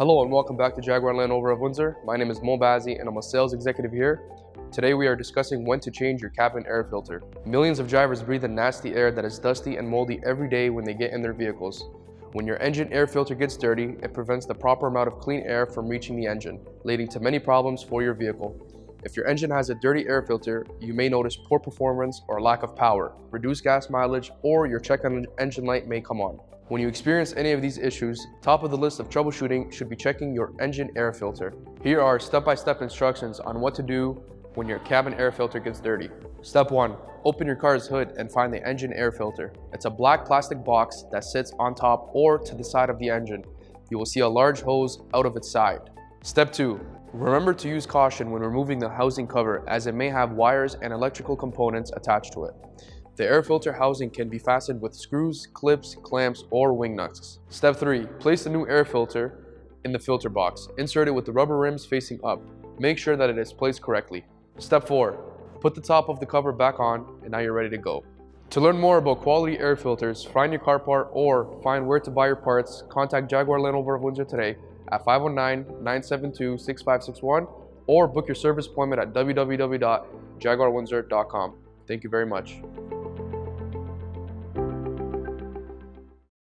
Hello and welcome back to Jaguar Land Rover of Windsor. My name is Mo Bazzi and I'm a sales executive here. Today we are discussing when to change your cabin air filter. Millions of drivers breathe in nasty air that is dusty and moldy every day when they get in their vehicles. When your engine air filter gets dirty, it prevents the proper amount of clean air from reaching the engine, leading to many problems for your vehicle. If your engine has a dirty air filter, you may notice poor performance or lack of power, reduced gas mileage, or your check engine light may come on. When you experience any of these issues, top of the list of troubleshooting should be checking your engine air filter. Here are step-by-step instructions on what to do when your cabin air filter gets dirty. Step 1. Open your car's hood and find the engine air filter. It's a black plastic box that sits on top or to the side of the engine. You will see a large hose out of its side. Step 2. Remember to use caution when removing the housing cover as it may have wires and electrical components attached to it. The air filter housing can be fastened with screws, clips, clamps, or wing nuts. Step 3. Place the new air filter in the filter box. Insert it with the rubber rims facing up. Make sure that it is placed correctly. Step 4. Put the top of the cover back on and now you're ready to go. To learn more about quality air filters, find your car part, or find where to buy your parts, contact Jaguar Land Rover of Windsor today at 519-972-6561 or book your service appointment at www.jaguarwindsor.com. Thank you very much.